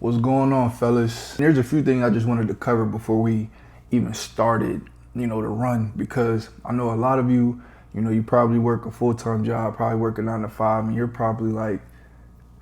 What's going on, fellas? There's a few things I just wanted to cover before we even started, the run, because I know a lot of you, you probably work a full-time job, probably work a 9 to 5, and you're probably like,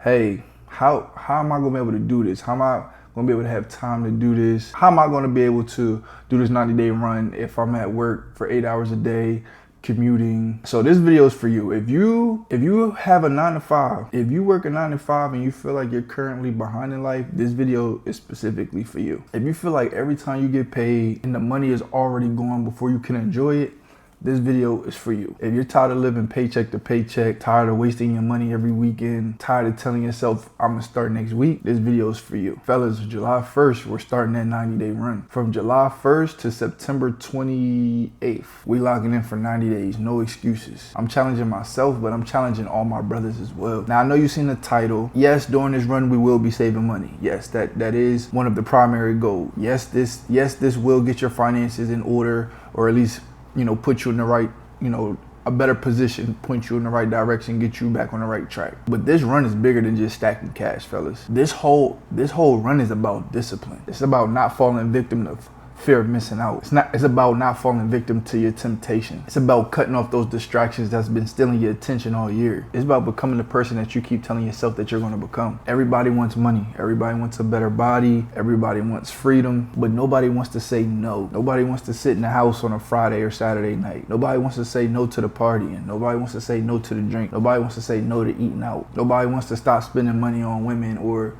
hey, how am I gonna be able to do this? How am I gonna be able to have time to do this? How am I gonna be able to do this 90-day run if I'm at work for 8 hours a day, commuting? So this video is for you. If you have a 9 to 5, if you work a 9 to 5 and you feel like you're currently behind in life, this video is specifically for you. If you feel like every time you get paid and the money is already gone before you can enjoy it, this video is for you. If you're tired of living paycheck to paycheck, tired of wasting your money every weekend, tired of telling yourself, I'm gonna start next week, this video is for you. Fellas, July 1st, we're starting that 90-day run. From July 1st to September 28th, we locking in for 90 days, no excuses. I'm challenging myself, but I'm challenging all my brothers as well. Now, I know you've seen the title. Yes, during this run, we will be saving money. Yes, that is one of the primary goals. Yes, this will get your finances in order, or at least put you in the right, a better position, point you in the right direction, get you back on the right track. But this run is bigger than just stacking cash, fellas. This whole run is about discipline. It's about not falling victim to fear of missing out. It's about not falling victim to your temptation. It's about cutting off those distractions that's been stealing your attention all year. It's about becoming the person that you keep telling yourself that you're going to become. Everybody wants money. Everybody wants a better body. Everybody wants freedom, but nobody wants to say no. Nobody wants to sit in the house on a Friday or Saturday night. Nobody wants to say no to the partying. Nobody wants to say no to the drink. Nobody wants to say no to eating out. Nobody wants to stop spending money on women or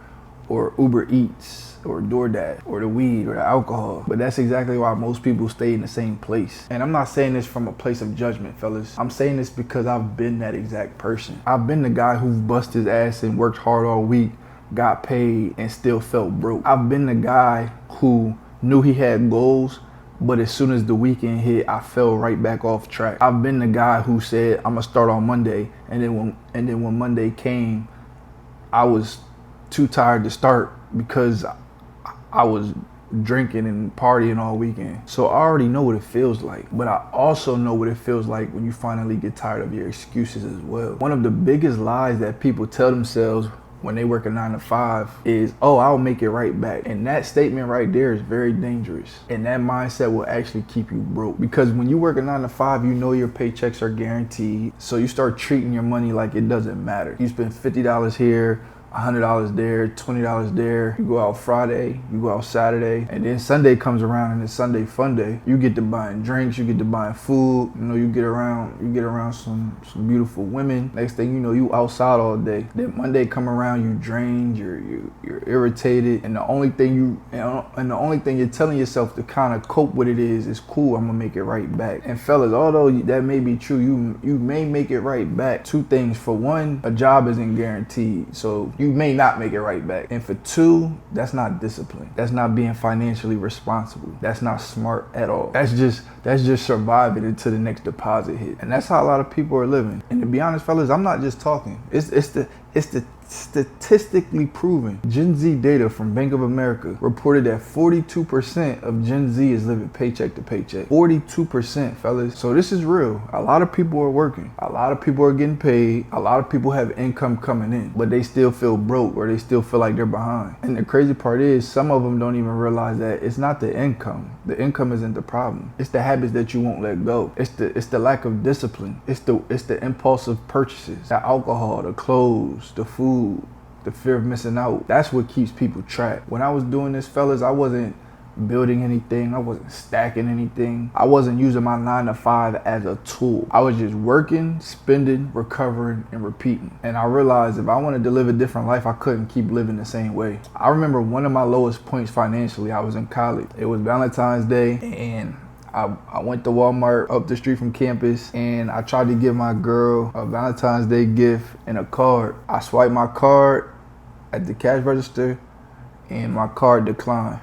Uber Eats, or DoorDash, or the weed, or the alcohol. But that's exactly why most people stay in the same place. And I'm not saying this from a place of judgment, fellas. I'm saying this because I've been that exact person. I've been the guy who bust his ass and worked hard all week, got paid, and still felt broke. I've been the guy who knew he had goals, but as soon as the weekend hit, I fell right back off track. I've been the guy who said, I'm gonna start on Monday, and then when Monday came, I was too tired to start because I was drinking and partying all weekend. So I already know what it feels like, but I also know what it feels like when you finally get tired of your excuses as well. One of the biggest lies that people tell themselves when they work a 9 to 5 is, oh, I'll make it right back. And that statement right there is very dangerous. And that mindset will actually keep you broke. Because when you work a 9 to 5, you know your paychecks are guaranteed. So you start treating your money like it doesn't matter. You spend $50 here, $100 there, $20 there. You go out Friday, you go out Saturday, and then Sunday comes around and it's Sunday fun day. You get to buying drinks, you get to buying food, you get around some beautiful women. Next thing you know, you outside all day. Then Monday come around, you drained, you're irritated, and the only thing you're telling yourself to kind of cope with it is cool, I'm gonna make it right back. And fellas, although that may be true, you may make it right back. Two things. For one, a job isn't guaranteed, so you may not make it right back. And for two, that's not discipline. That's not being financially responsible. That's not smart at all. That's just surviving until the next deposit hit. And that's how a lot of people are living. And to be honest, fellas, I'm not just talking. It's the statistically proven. Gen Z data from Bank of America reported that 42% of Gen Z is living paycheck to paycheck. 42%, fellas. So this is real. A lot of people are working. A lot of people are getting paid. A lot of people have income coming in, but they still feel broke, or they still feel like they're behind. And the crazy part is, some of them don't even realize that it's not the income. The income isn't the problem. It's the habits that you won't let go. It's the lack of discipline. It's the impulsive purchases, the alcohol, the clothes, the food, the fear of missing out. That's what keeps people trapped. When I was doing this, fellas, I wasn't building anything. I wasn't stacking anything. I wasn't using my 9 to 5 as a tool. I was just working, spending, recovering, and repeating. And I realized if I wanted to live a different life, I couldn't keep living the same way. I remember one of my lowest points financially, I was in college. It was Valentine's Day, and I went to Walmart up the street from campus, and I tried to give my girl a Valentine's Day gift and a card. I swiped my card at the cash register, and my card declined,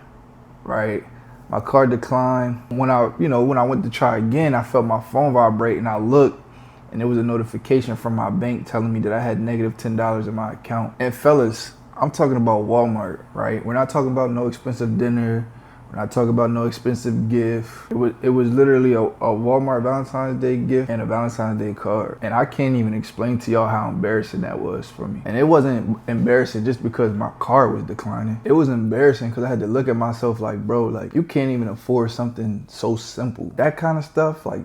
right? My card declined. When I went to try again, I felt my phone vibrate, and I looked, and there was a notification from my bank telling me that I had negative $10 in my account. And fellas, I'm talking about Walmart, right? We're not talking about no expensive dinner. When I talk about no expensive gift, it was literally a Walmart Valentine's Day gift and a Valentine's Day card. And I can't even explain to y'all how embarrassing that was for me. And it wasn't embarrassing just because my card was declining. It was embarrassing because I had to look at myself like, bro, like you can't even afford something so simple. That kind of stuff, like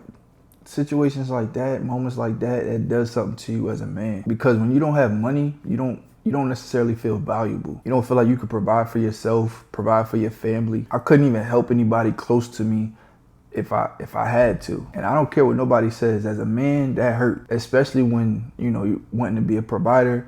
situations like that, moments like that, it does something to you as a man. Because when you don't have money, you don't necessarily feel valuable. You don't feel like you could provide for yourself, provide for your family. I couldn't even help anybody close to me if I had to. And I don't care what nobody says. As a man, that hurt. Especially when, you're wanting to be a provider.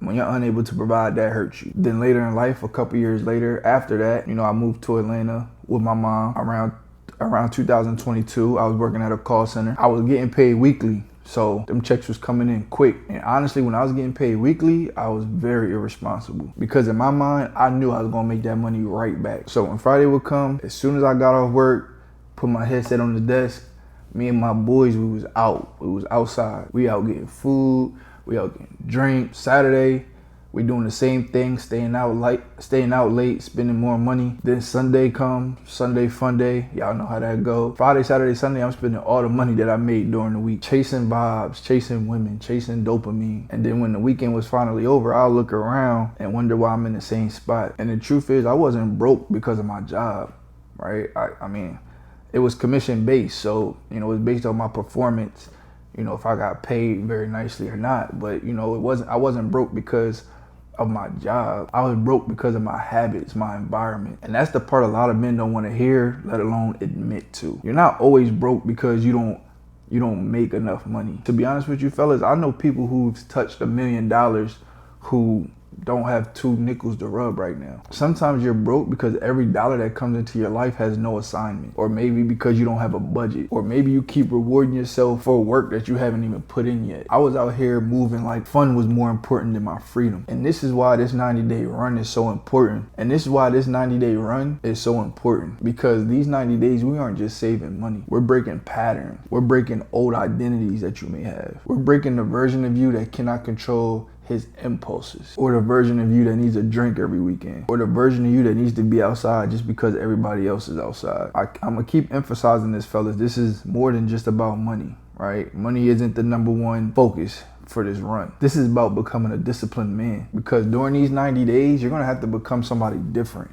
When you're unable to provide, that hurts you. Then later in life, a couple years later, after that, I moved to Atlanta with my mom around 2022. I was working at a call center. I was getting paid weekly. So them checks was coming in quick. And honestly, when I was getting paid weekly, I was very irresponsible. Because in my mind, I knew I was gonna make that money right back. So when Friday would come, as soon as I got off work, put my headset on the desk, me and my boys, we was out. We was outside. We out getting food, we out getting drinks. Saturday, we doing the same thing, staying out late, spending more money. Then Sunday comes, Sunday fun day. Y'all know how that go. Friday, Saturday, Sunday, I'm spending all the money that I made during the week. Chasing vibes, chasing women, chasing dopamine. And then when the weekend was finally over, I'll look around and wonder why I'm in the same spot. And the truth is, I wasn't broke because of my job, right? I mean, it was commission based. So, it was based on my performance, if I got paid very nicely or not. But, I wasn't broke because of my job. I was broke because of my habits, my environment. And that's the part a lot of men don't want to hear, let alone admit to. You're not always broke because you don't make enough money. To be honest with you fellas, I know people who've touched $1 million who don't have 2 nickels to rub right now. Sometimes you're broke because every dollar that comes into your life has no assignment, or maybe because you don't have a budget, or maybe you keep rewarding yourself for work that you haven't even put in yet. I was out here moving like fun was more important than my freedom. And this is why this 90-day run is so important. And this is why this 90-day run is so important, because these 90 days, we aren't just saving money. We're breaking patterns. We're breaking old identities that you may have. We're breaking the version of you that cannot control his impulses, or the version of you that needs a drink every weekend, or the version of you that needs to be outside just because everybody else is outside. I'm gonna keep emphasizing this, fellas. This is more than just about money, right? Money isn't the number one focus for this run. This is about becoming a disciplined man, because during these 90 days, you're gonna have to become somebody different.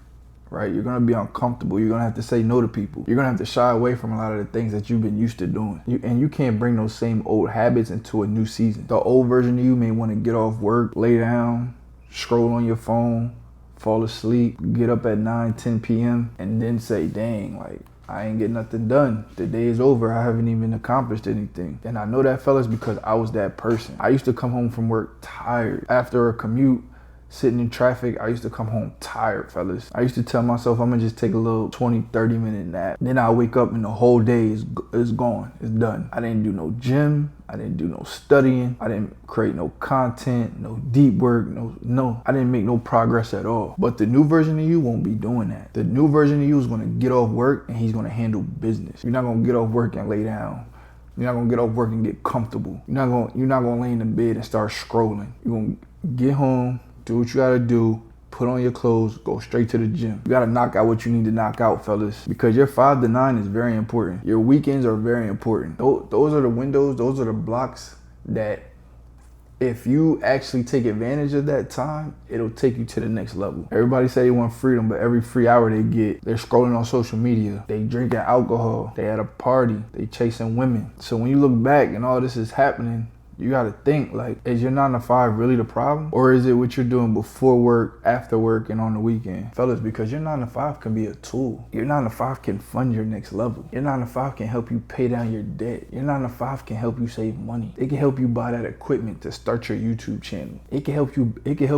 Right? You're gonna be uncomfortable. You're gonna have to say no to people. You're gonna have to shy away from a lot of the things that you've been used to doing. And you can't bring those same old habits into a new season. The old version of you may want to get off work, lay down, scroll on your phone, fall asleep, get up at 9, 10 p.m. and then say, dang, like, I ain't getting nothing done. The day is over. I haven't even accomplished anything. And I know that, fellas, because I was that person. I used to come home from work tired. After a commute, sitting in traffic, I used to come home tired, fellas. I used to tell myself I'm gonna just take a little 20-30 minute nap. Then I wake up and the whole day is gone. It's done. I didn't do no gym. I didn't do no studying. I didn't create no content, no deep work, no. I didn't make no progress at all. But the new version of you won't be doing that. The new version of you is gonna get off work and he's gonna handle business. You're not gonna get off work and lay down. You're not gonna get off work and get comfortable. You're not gonna lay in the bed and start scrolling. You're gonna get home, do what you gotta do, put on your clothes, go straight to the gym. You gotta knock out what you need to knock out, fellas, because your 5 to 9 is very important. Your weekends are very important. Those are the windows, those are the blocks that if you actually take advantage of that time, it'll take you to the next level. Everybody say they want freedom, but every free hour they get, they're scrolling on social media. They drinking alcohol. They at a party. They chasing women. So when you look back and all this is happening, you gotta think, like, is your 9 to 5 really the problem? Or is it what you're doing before work, after work, and on the weekend? Fellas, because your 9 to 5 can be a tool. Your 9 to 5 can fund your next level. Your 9 to 5 can help you pay down your debt. Your 9 to 5 can help you save money. It can help you buy that equipment to start your YouTube channel. It can help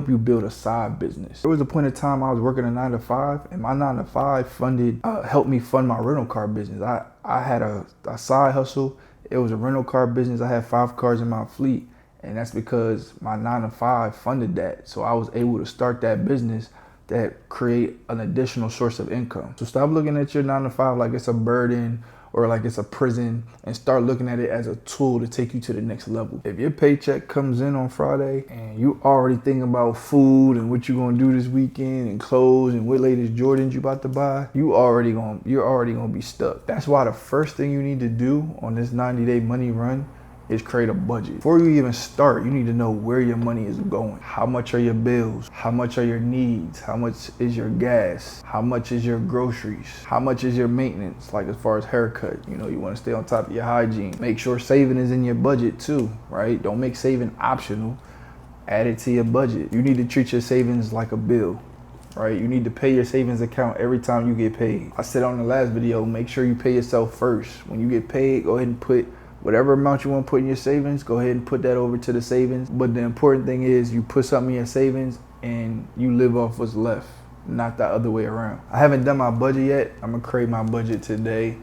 you build a side business. There was a point in time I was working a 9 to 5, and my 9 to 5 helped me fund my rental car business. I had a side hustle. It was a rental car business. I had 5 cars in my fleet, and that's because my 9 to 5 funded that. So I was able to start that business that create an additional source of income. So stop looking at your 9 to 5 like it's a burden or like it's a prison, and start looking at it as a tool to take you to the next level. If your paycheck comes in on Friday and you already thinking about food and what you're gonna do this weekend and clothes and what latest Jordans you about to buy, you're already gonna be stuck. That's why the first thing you need to do on this 90-day money run is create a budget. Before you even start, you need to know where your money is going. How much are your bills? How much are your needs? How much is your gas? How much is your groceries? How much is your maintenance? Like as far as haircut, you wanna stay on top of your hygiene. Make sure saving is in your budget too, right? Don't make saving optional. Add it to your budget. You need to treat your savings like a bill, right? You need to pay your savings account every time you get paid. I said on the last video, make sure you pay yourself first. When you get paid, go ahead and put whatever amount you want to put in your savings, go ahead and put that over to the savings. But the important thing is you put something in your savings and you live off what's left, not the other way around. I haven't done my budget yet. I'm gonna create my budget today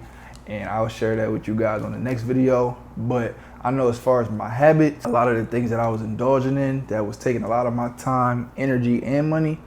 and I'll share that with you guys on the next video. But I know as far as my habits, a lot of the things that I was indulging in that was taking a lot of my time, energy, and money,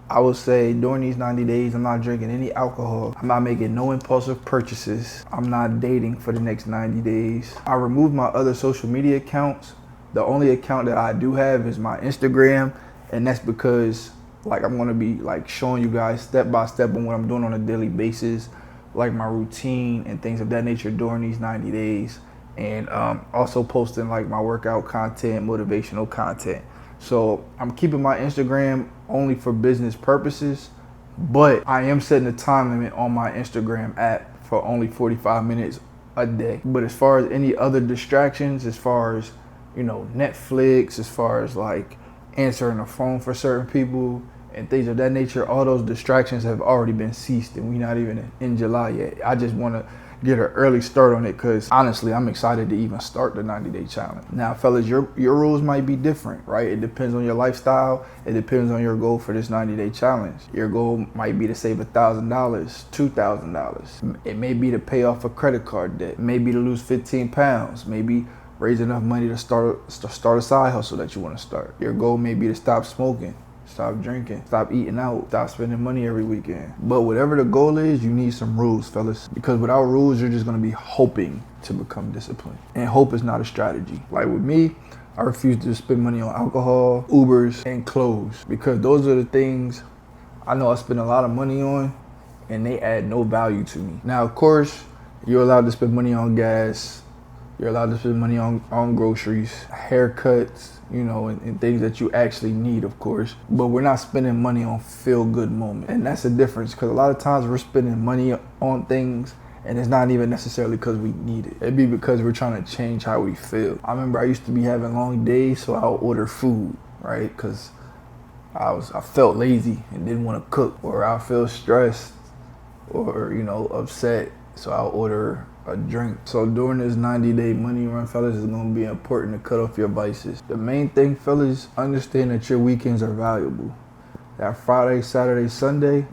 I would say during these 90 days, I'm not drinking any alcohol. I'm not making no impulsive purchases. I'm not dating for the next 90 days. I removed my other social media accounts. The only account that I do have is my Instagram, and that's because like I'm gonna be like showing you guys step by step on what I'm doing on a daily basis, like my routine and things of that nature during these 90 days. And also posting like my workout content, motivational content. So I'm keeping my Instagram only for business purposes, but I am setting a time limit on my Instagram app for only 45 minutes a day. But as far as any other distractions, as far as, Netflix, as far as like answering the phone for certain people and things of that nature, all those distractions have already been ceased and we're not even in July yet. I just want to get an early start on it because honestly, I'm excited to even start the 90-day challenge. Now, fellas, your rules might be different, right? It depends on your lifestyle. It depends on your goal for this 90-day challenge. Your goal might be to save $1,000, $2,000. It may be to pay off a credit card debt. It may be to lose 15 pounds. Maybe raise enough money to start a side hustle that you want to start. Your goal may be to stop smoking, stop drinking, stop eating out, stop spending money every weekend. But whatever the goal is, you need some rules, fellas. Because without rules, you're just gonna be hoping to become disciplined. And hope is not a strategy. Like with me, I refuse to spend money on alcohol, Ubers, and clothes. Because those are the things I know I spend a lot of money on and they add no value to me. Now, of course, you're allowed to spend money on gas. You're allowed to spend money on groceries, haircuts, and things that you actually need, of course. But we're not spending money on feel-good moments. And that's the difference, because a lot of times we're spending money on things and it's not even necessarily because we need it. It'd be because we're trying to change how we feel. I remember I used to be having long days, so I'll order food, right? Because I felt lazy and didn't want to cook, or I feel stressed or, upset, so I'll order a drink. So during this 90-day money run, fellas, it's gonna be important to cut off your vices. The main thing, fellas, understand that your weekends are valuable. That Friday, Saturday, Sunday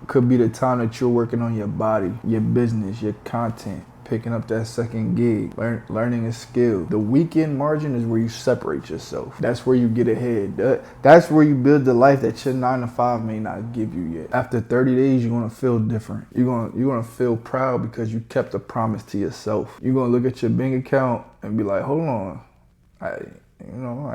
could be the time that you're working on your body, your business, your content, picking up that second gig, learning a skill. The weekend margin is where you separate yourself. That's where you get ahead. That's where you build the life that your 9 to 5 may not give you yet. After 30 days, you're gonna feel different. You're gonna feel proud because you kept a promise to yourself. You're gonna look at your bank account and be like, hold on, I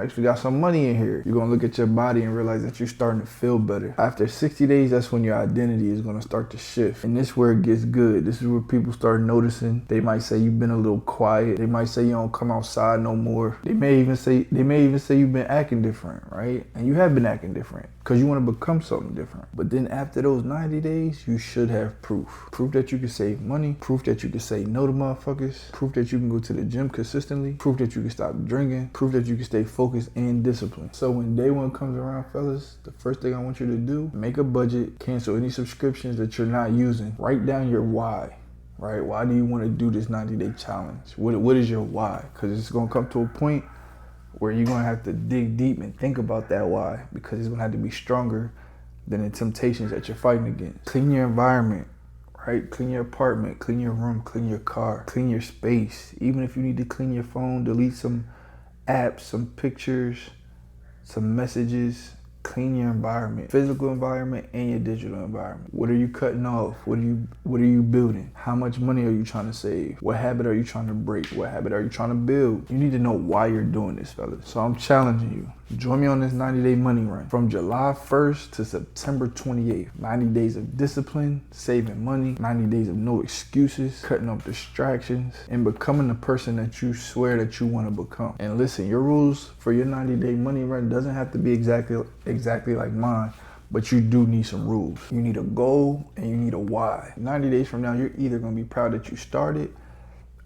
actually got some money in here. You're gonna look at your body and realize that you're starting to feel better. After 60 days, that's when your identity is gonna start to shift. And this is where it gets good. This is where people start noticing. They might say you've been a little quiet. They might say you don't come outside no more. They may even say you've been acting different, right? And you have been acting different because you want to become something different. But then after those 90 days, you should have proof. Proof that you can save money. Proof that you can say no to motherfuckers. Proof that you can go to the gym consistently. Proof that you can stop drinking. Proof that you can stay focused and disciplined. So when day one comes around, fellas, the first thing I want you to do, make a budget, cancel any subscriptions that you're not using. Write down your why, right? Why do you want to do this 90-day challenge? What is your why? Because it's going to come to a point where you're going to have to dig deep and think about that why, because it's going to have to be stronger than the temptations that you're fighting against. Clean your environment, right? Clean your apartment, clean your room, clean your car, clean your space. Even if you need to clean your phone, delete some apps, some pictures, some messages, Clean your environment, physical environment and your digital environment. What are you cutting off? What are you building? How much money are you trying to save? What habit are you trying to break? What habit are you trying to build? You need to know why you're doing this, fellas. So I'm challenging you. Join me on this 90-day money run from July 1st to September 28th. 90 days of discipline, saving money, 90 days of no excuses, cutting off distractions, and becoming the person that you swear that you want to become. And listen, your rules for your 90-day money run doesn't have to be exactly like mine, but you do need some rules. You need a goal and you need a why. 90 days from now, you're either going to be proud that you started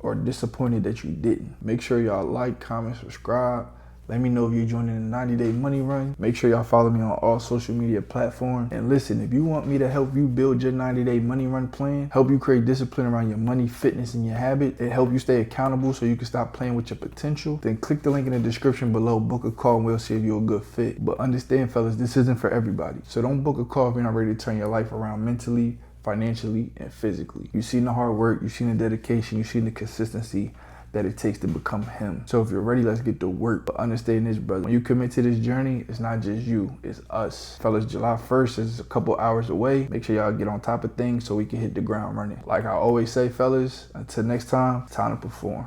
or disappointed that you didn't. Make sure y'all like, comment, subscribe. Let me know if you're joining the 90-day money run. Make sure y'all follow me on all social media platforms. And listen, if you want me to help you build your 90-day money run plan, help you create discipline around your money, fitness, and your habit, and help you stay accountable so you can stop playing with your potential, then click the link in the description below, book a call, and we'll see if you're a good fit. But understand, fellas, this isn't for everybody. So don't book a call if you're not ready to turn your life around mentally, financially, and physically. You've seen the hard work, you've seen the dedication, you've seen the consistency that it takes to become him. So if you're ready, let's get to work. But understand this, brother, when you commit to this journey, it's not just you, it's us. Fellas, July 1st is a couple hours away. Make sure y'all get on top of things so we can hit the ground running. Like I always say, fellas, until next time, time to perform.